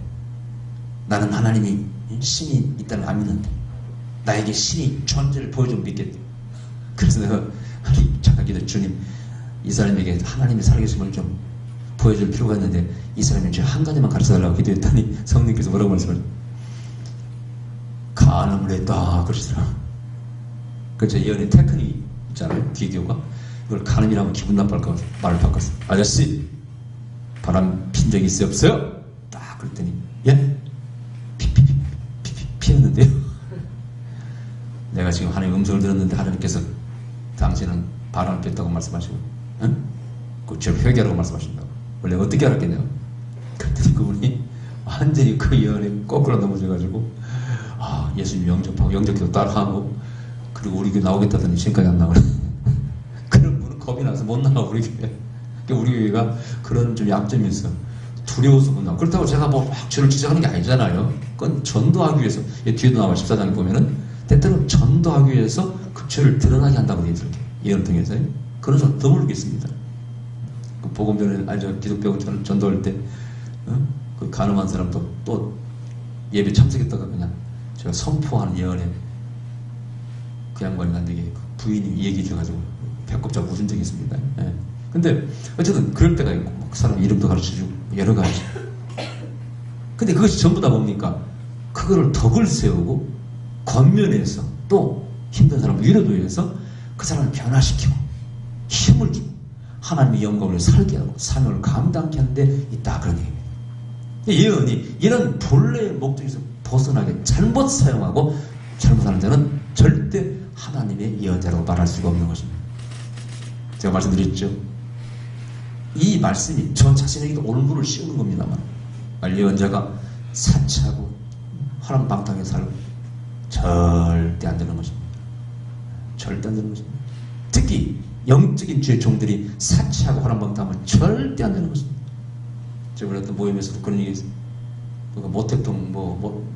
나는 하나님이 신이 있다는 안 믿는데 나에게 신이 존재를 보여주면 믿겠대. 그래서 내가 잠깐 기도 주님 이 사람에게 하나님의 살아계심을 좀 보여줄 필요가 있는데 이 사람이 이제 한 가지만 가르쳐달라고 기도했더니 성령께서 뭐라고 말씀하셨어요? 간음을 했다 그러시더라고요. 그렇죠. 예언의 테크닉 있잖아요. 기교가. 이걸 간음이라면 기분 나빠할까 봐 말을 바꿨어요. 아저씨 바람 핀 적이 있어요? 없어요? 딱 그랬더니 예? 피했는데요. 내가 지금 하나님의 음성을 들었는데 하나님께서 당신은 바람을 폈다고 말씀하시고 응? 그 죄를 회개하라고 말씀하신다고. 원래 어떻게 알았겠냐고. 그랬더니 그분이 완전히 그 예언에 거꾸로 넘어져가지고 예수님 영접하고 영접기도 따라하고 그리고 우리 교회 나오겠다더니 지금까지 안 나오네. 그런 분은 겁이 나서 못 나가고 우리 교회. 우리 교회가 그런 좀 약점이 있어. 두려워서 못 나가고. 그렇다고 제가 뭐 막 죄를 지적하는 게 아니잖아요. 그건 전도하기 위해서. 뒤에도 나와 14장에 보면은 때때로 전도하기 위해서 그 죄를 드러나게 한다고 되어 있어요. 예언을 통해서요. 그런 사람 드물겠습니다. 그 복음전에 알죠? 기독교 전도할 때 그 간음한 사람도 또 예배 참석했다가 그냥 제가 선포하는 예언에 그 양반이 나한테 부인이 얘기해 줘가지고 배꼽 잡고 웃은 적이 있습니다. 예. 근데 어쨌든 그럴 때가 있고 그 사람 이름도 가르쳐주고 여러 가지. 근데 그것이 전부 다 뭡니까? 그거를 덕을 세우고 권면해서 또 힘든 사람을 위로도 해서 그 사람을 변화시키고 힘을 주고 하나님의 영광을 살게 하고 사명을 감당케 하는 데 있다. 그런 얘기입니다. 예언이 이런 본래의 목적에서 벗어나게 잘못 사용하고 잘못하는 자는 절대 하나님의 예언자라고 말할 수가 없는 것입니다. 제가 말씀드렸죠. 이 말씀이 저 자신에게도 올무를 씌우는 겁니다만 예언자가 사치하고 화랑방탕에 살고 절대 안 되는 것입니다. 절대 안 되는 것입니다. 특히 영적인 주의 종들이 사치하고 화랑방탕하면 절대 안 되는 것입니다. 제가 어떤 모임에서도 그런 얘기 했습니다. 모택동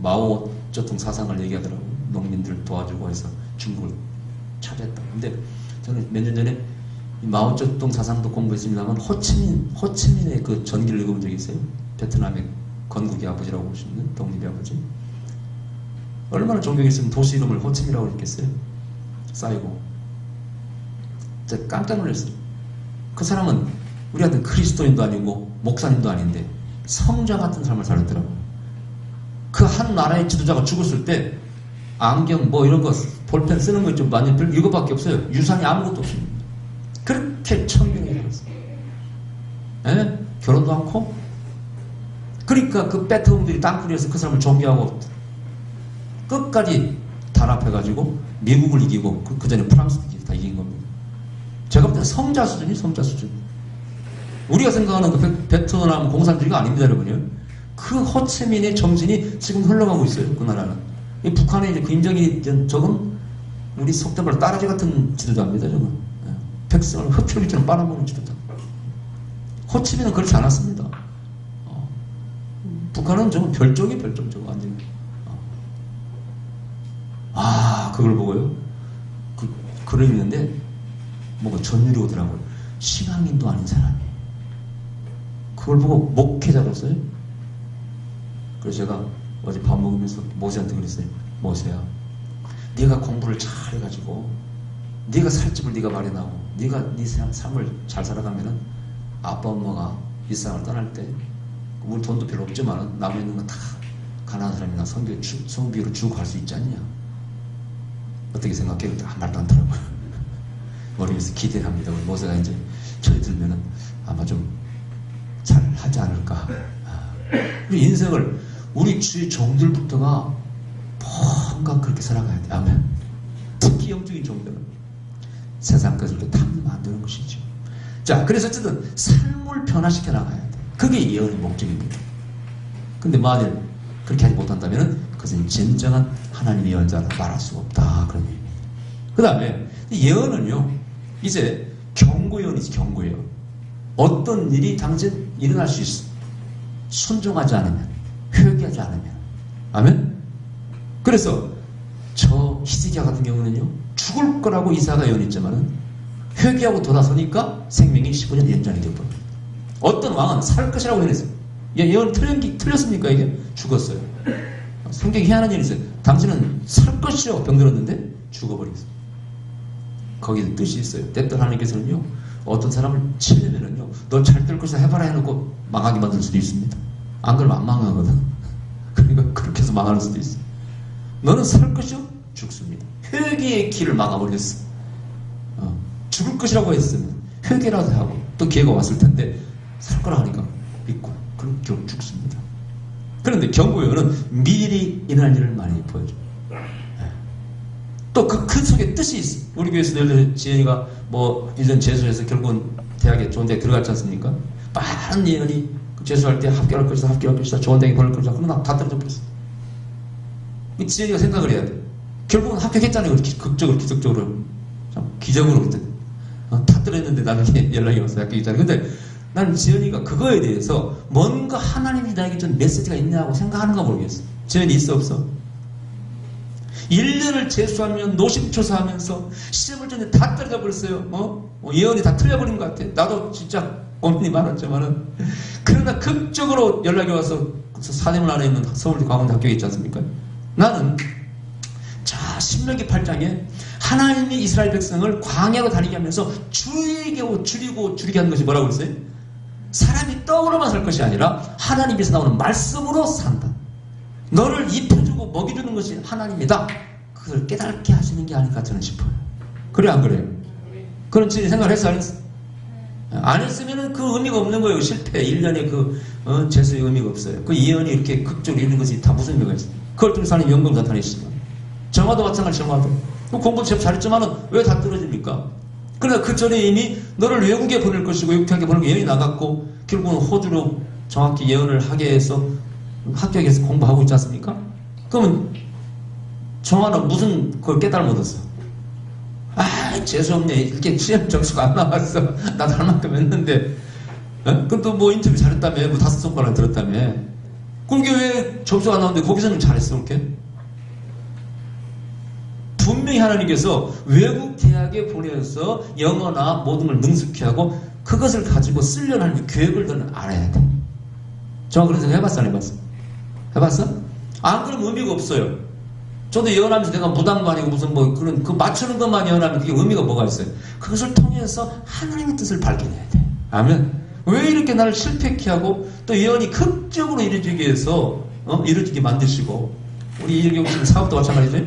마오쩌둥 사상을 얘기하더라고요. 농민들 도와주고 해서 중국을 차지했다. 근데 저는 몇 년 전에 마오쩌둥 사상도 공부했습니다만 호치민의 그 전기를 읽어본 적이 있어요. 베트남의 건국의 아버지라고 보시는 독립의 아버지. 얼마나 존경했으면 도시 이름을 호치민이라고 했겠어요. 쌓이고. 진짜 깜짝 놀랐어요. 그 사람은 우리한테 그리스도인도 아니고 목사님도 아닌데 성자 같은 삶을 살았더라고요. 그 한 나라의 지도자가 죽었을 때 안경 이런 거 볼펜 쓰는 거 좀 많이 이거밖에 없어요. 유산이 아무것도 없습니다. 그렇게 청명히 살았어요. 예? 결혼도 않고. 그러니까 그 베트남들이 땅굴에서 그 사람을 존경하고 끝까지 단합해가지고 미국을 이기고 그 전에 프랑스도 다 이긴 겁니다. 제가 볼 때 성자 수준. 우리가 생각하는 그 베트남 공산주의가 아닙니다, 여러분요. 그 호치민의 정신이 지금 흘러가고 있어요, 그 나라는. 이 북한의 이제 김정일이 저건 우리 속된 말로 따라지 같은 지도자입니다, 저건. 백성을 흡혈귀처럼 빨아먹는 지도자. 호치민은 그렇지 않았습니다. 북한은 저건 별종이 별종, 저거 완전히. 그걸 보고요. 그런 있는데, 뭔가 전율이 오더라고요. 신앙인도 아닌 사람이. 그걸 보고 목회자로서요. 그래서 제가 어제 밥 먹으면서 모세한테 그랬어요. 모세야, 네가 공부를 잘 해가지고 네가 살 집을 네가 마련하고 네가 네 삶을 잘 살아가면은 아빠 엄마가 이 세상을 떠날 때 우리 돈도 별로 없지만 남아있는 거 다 가난한 사람이나 성비로 주고 갈 수 있지 않냐. 어떻게 생각해요? 아무 말도 안 더라고요. 머리에서 기대합니다. 우리 모세가 이제 철이 들면은 아마 좀 잘 하지 않을까. 우리 인생을 우리 주의 종들부터가 뭔가 그렇게 살아가야 돼. 아멘. 특히 영적인 종들은 세상 것을 탐내면 안 되는 것이죠. 자, 그래서 어쨌든 삶을 변화시켜 나가야 돼. 그게 예언의 목적입니다. 근데 만일 그렇게 하지 못한다면 그것은 진정한 하나님의 예언자라 말할 수가 없다. 그런 얘기입니다. 그 다음에 예언은요, 이제 경고예언이지, 경고예언. 어떤 일이 당장 일어날 수 있어. 순종하지 않으면, 회개하지 않으면. 아멘? 그래서 저 히스기야 같은 경우는요, 죽을 거라고 이사야가 예언했지만은 회개하고 돌아서니까 생명이 15년 연장이 되어버려요. 어떤 왕은 살 것이라고 예언했어요. 예언 틀렸습니까? 이게 죽었어요. 성경에 희한한 일이 있어요. 당신은 살 것이라고 병들었는데 죽어버렸어요. 거기에 뜻이 있어요. 때때로 하나님께서는요, 어떤 사람을 치려면은요, 너 잘 될 것이다 해봐라 해놓고 망하게 만들 수도 있습니다. 안 그러면 안 망하거든. 그러니까 그렇게 해서 망할 수도 있어요. 너는 살 것이요? 죽습니다. 회개의 길을 막아버렸어. 죽을 것이라고 했으면 회개라도 하고 또 기회가 왔을 텐데 살 거라 하니까 믿고 그럼 결국 죽습니다. 그런데 경고예언은 미리 일어날 일을 많이 보여줘요. 또 그 속에 뜻이 있어. 우리 교회에서 예를 지연이가 뭐 1년 재수해서 결국은 대학에 좋은 대학에 들어갔지 않습니까? 많은 예언이 재수할 때 합격할 것이다, 좋은 대학에 보낼 것이다. 그러면 다 떨어져 버렸어. 지연이가 생각을 해야 돼. 결국은 합격했잖아요. 극적으로, 기적적으로. 참 기적으로 그때. 다 떨어졌는데 나중에 연락이 왔어요. 합격했잖아요. 근데 나는 지연이가 그거에 대해서 뭔가 하나님이 나에게 좀 메시지가 있냐고 생각하는가 모르겠어. 지연이 있어, 없어? 1년을 재수하면 노심초사하면서 시험을 전에 다 떨어져 버렸어요. 예언이 다 틀려버린 것 같아. 나도 진짜 고민이 많았지만은. 그러나 극적으로 연락이 와서 사대문 안에 있는 서울대 광운대 학교에 있지 않습니까? 나는 자 신명기 8장에 하나님이 이스라엘 백성을 광야로 다니게 하면서 줄이게 하는 것이 뭐라고 그랬어요? 사람이 떡으로만 살 것이 아니라 하나님께서 나오는 말씀으로 산다. 너를 입혀주고 먹여주는 것이 하나님이다. 그걸 깨닫게 하시는 게 아닐까 저는 싶어요. 그래 안 그래요? 그런 생각을 했어 안 했어? 안 했으면 그 의미가 없는 거예요. 실패 1년의 재수의 의미가 없어요. 그 예언이 이렇게 극적으로 있는 것이 다 무슨 의미가 있어요? 그걸 통해서 하나님 영광 나타내시지만 정화도 마찬가지. 정화도 공부 잘했지만은 왜 다 떨어집니까? 그러나 그 전에 이미 너를 외국에 보낼 것이고 육태하게 보낼 예언이 나갔고 결국은 호주로 정확히 예언을 하게 해서 합격해서 공부하고 있지 않습니까? 그러면 정화는 무슨 그걸 깨달음 얻었어? 재수없네. 이렇게 시험 점수가 안 나왔어. 나도 할 만큼 했는데. 그럼 또 뭐 인터뷰 잘했다며. 뭐 5손가락 들었다며. 그게 왜 점수가 안 나오는데 거기서는 잘했어, 이렇게? 분명히 하나님께서 외국 대학에 보내서 영어나 모든 걸 능숙히 하고 그것을 가지고 쓰려는 하나님의 계획을 너는 알아야 돼. 저 그런 생각 해봤어, 안 해봤어? 해봤어? 안 그러면 의미가 없어요. 저도 예언하면서 내가 무당도 아니고 무슨 뭐 그런 그 맞추는 것만 예언하면 그게 의미가 뭐가 있어요? 그것을 통해서 하나님의 뜻을 발견해야 돼. 아멘. 왜 이렇게 나를 실패케 하고 또 예언이 극적으로 이루어지기 위해서 이루어지게 만드시고 우리 이렇게 지금 사업도 마찬가지죠.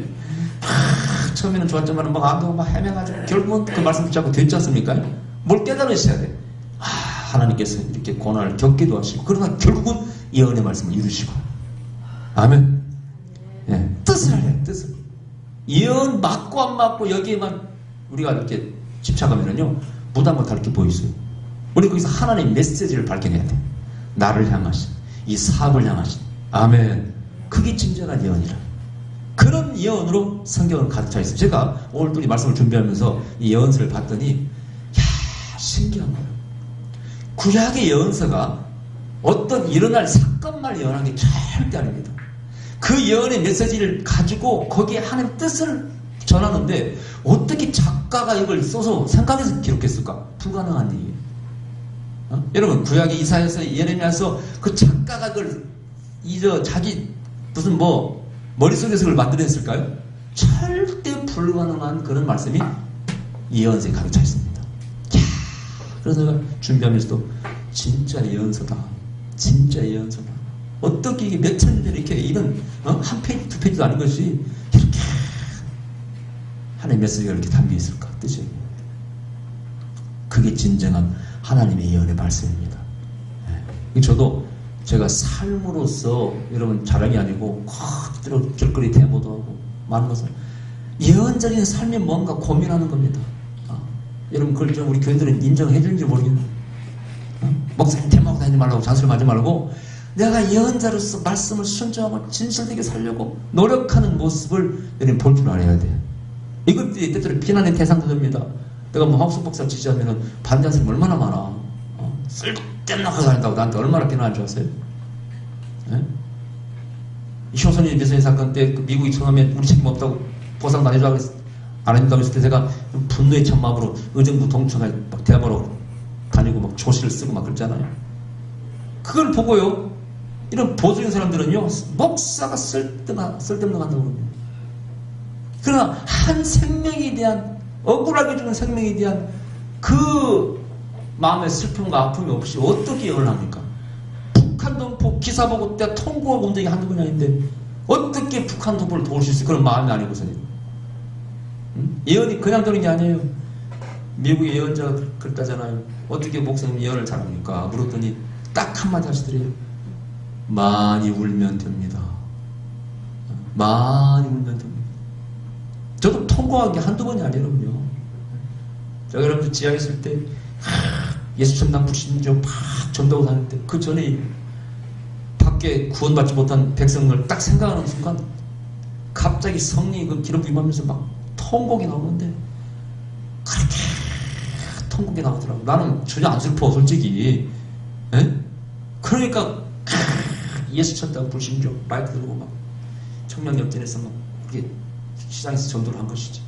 처음에는 좋았지만 막 안 되고 막 헤매가지고 결국은 그 말씀 붙잡고 됐지 않습니까? 뭘 깨달으셔야 돼. 하나님께서 이렇게 고난을 겪기도 하시고 그러나 결국은 예언의 말씀을 이루시고 아멘. 예, 뜻을 알아요. 뜻을. 예언 맞고 안 맞고 여기에만 우리가 이렇게 집착하면은요 무당 못할 게 보이세요. 우리 거기서 하나님의 메시지를 발견해야 돼. 나를 향하신 이 사업을 향하신 아멘. 그게 진정한 예언이라. 그런 예언으로 성경은 가득 차 있어요. 제가 오늘 또 이 말씀을 준비하면서 이 예언서를 봤더니 신기한 거예요. 구약의 예언서가 어떤 일어날 사건만 예언한 게 절대 아닙니다. 그 예언의 메시지를 가지고 거기에 하나님의 뜻을 전하는데 어떻게 작가가 이걸 써서 생각해서 기록했을까? 불가능한 얘기예요. 여러분 구약의 이사야서 예레미야서 그 작가가 그걸 자기 무슨 뭐 머릿속에서 그걸 만들어냈을까요? 절대 불가능한 그런 말씀이 예언서에 가득 차 있습니다. 그래서 내가 준비하면서도 진짜 예언서다. 진짜 예언서다. 어떻게 이게 몇 천 년 이렇게 이런 한 페이지 두 페이지도 아닌 것이 이렇게 하나님의 메시지가 이렇게 담겨 있을까 뜻이. 그게 진정한 하나님의 예언의 말씀입니다. 저도 제가 삶으로서 여러분 자랑이 아니고 그대로 길거리 데모도 하고 많은 것을 예언적인 삶이 뭔가 고민하는 겁니다. 여러분 그걸 좀 우리 교인들은 인정해 주는지 모르겠네. 목사님 대먹고 다니지 말라고 잔소리 하지 말고 내가 예언자로서 말씀을 순종하고 진실되게 살려고 노력하는 모습을 여러분 볼 줄 알아야 돼. 이것들이 때때로 비난의 대상도 됩니다. 내가 뭐 하우스 목사 지지하면은 반대하는 사람이 얼마나 많아. 쓸데없는 거 다닌다고 나한테 얼마나 비난할 줄 아세요? 예? 효선이 미선이 사건 때 미국이 처음에 우리 책임 없다고 보상 안 해주라고 안 해준다고 했을 때 제가 분노의 참마음으로 의정부 동청회 막 대화로 다니고 막 조시를 쓰고 막 그랬잖아요. 그걸 보고요, 이런 보수적인 사람들은요, 목사가 쓸데없는 거 한다고 그러네요. 그러나 한 생명에 대한, 억울하게 죽은 생명에 대한 그 마음의 슬픔과 아픔이 없이 어떻게 예언을 합니까? 북한 동포 기사 보고 내가 통보하고 온 적이 한두 번이 아닌데 어떻게 북한 동포를 도울 수 있어요? 그런 마음이 아니고서는. 예언이 그냥 되는 게 아니에요. 미국의 예언자가 그랬다잖아요. 어떻게 목사님 예언을 잘합니까? 물었더니 딱 한마디 하시더래요. 많이 울면 됩니다. 많이 울면 됩니다. 저도 통과한 게 한두 번이 아니거든요. 제가 여러분들 지하에 있을 때 예수 전당 불신조 막 전도하고 다닐 때 그 전에 밖에 구원받지 못한 백성을 딱 생각하는 순간 갑자기 성령이 그 기름 부임하면서 막 통곡이 나오는데 그렇게 통곡이 나오더라고. 나는 전혀 안 슬퍼 솔직히. 에? 그러니까 예수 전당 불신조 마이크 들고 막 청량역전에서 막 그렇게 시장에서 전도를 한 것이지.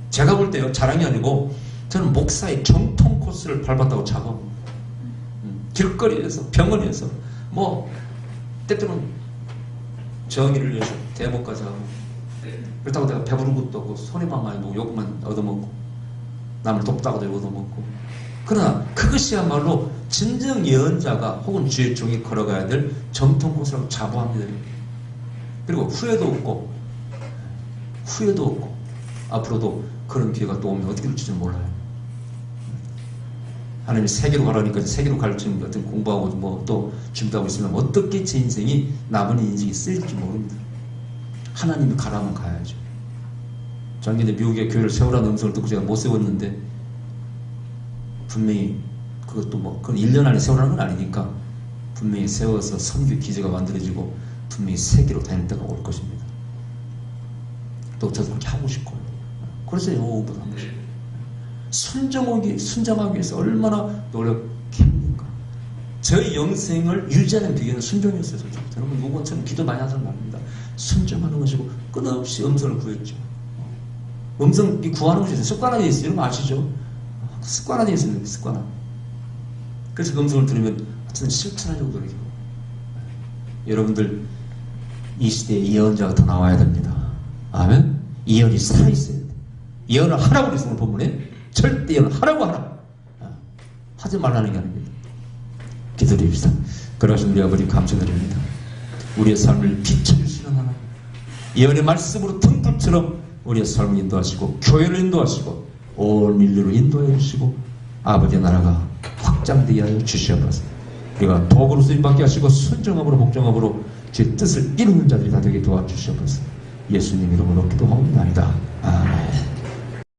제가 볼 때요, 자랑이 아니고 저는 목사의 정통 코스를 밟았다고 자부합니다. 길거리에서, 병원에서, 뭐 때때로는 정의를 위해서 대목까지 하고, 그렇다고 내가 배부른 것도 없고 손해만 많이 보고 욕만 얻어먹고 남을 돕다가도 얻어먹고. 그러나 그것이야말로 진정 예언자가 혹은 주의 종이 걸어가야 될 정통 코스라고 자부합니다. 그리고 후회도 없고 앞으로도 그런 기회가 또 오면 어떻게 될지 몰라요. 하나님이 세계로 가라니까 세계로 갈 줄 어떤 공부하고 뭐 또 준비하고 있으면 어떻게 제 인생이 남은 인생이 쓰일지 모릅니다. 하나님이 가라면 가야죠. 작년에 미국에 교회를 세우라는 음성을 듣고 제가 못 세웠는데 분명히 그것도 뭐 그건 1년 안에 세우라는 건 아니니까 분명히 세워서 선교 기지가 만들어지고 분명히 세계로 다닐 때가 올 것입니다. 또 저도 그렇게 하고 싶고요. 그래서 영어공부를 한 것입니다. 순정하기 위해서 얼마나 노력했는가. 저희 영생을 유지하는 비결은 순종이었어요. 솔직히. 여러분 누구처럼 기도 많이 하는 사람 아닙니다. 순종하는 것이고 끊임없이 음성을 구했죠. 음성이 구하는 것이 습관화되어 있어요. 여러분 아시죠? 습관화되어 있어요. 습관화. 그래서 그 음성을 들으면 하여튼 실천하려고 노력해요. 여러분들 이 시대에 예언자가 더 나와야 됩니다. 아멘? 예언이 살아있어야 돼. 예언을 하라고 그랬어. 오늘 본문에 절대 예언을 하라고 하라. 하지 말라는 게 아닙니다. 기도드립시다. 그러신 우리 아버지 감사드립니다. 우리의 삶을 비춰주시는 하나님, 예언의 말씀으로 등불처럼 우리의 삶을 인도하시고 교회를 인도하시고 온 인류를 인도해 주시고 아버지의 나라가 확장되게 하여 주시옵소서. 우리가 도구로 쓰임받게 하시고 순종함으로 복종함으로 주의 뜻을 이루는 자들이 다 되게 도와주시옵소서. 예수님 이름으로 기도하옵나이다. 아멘.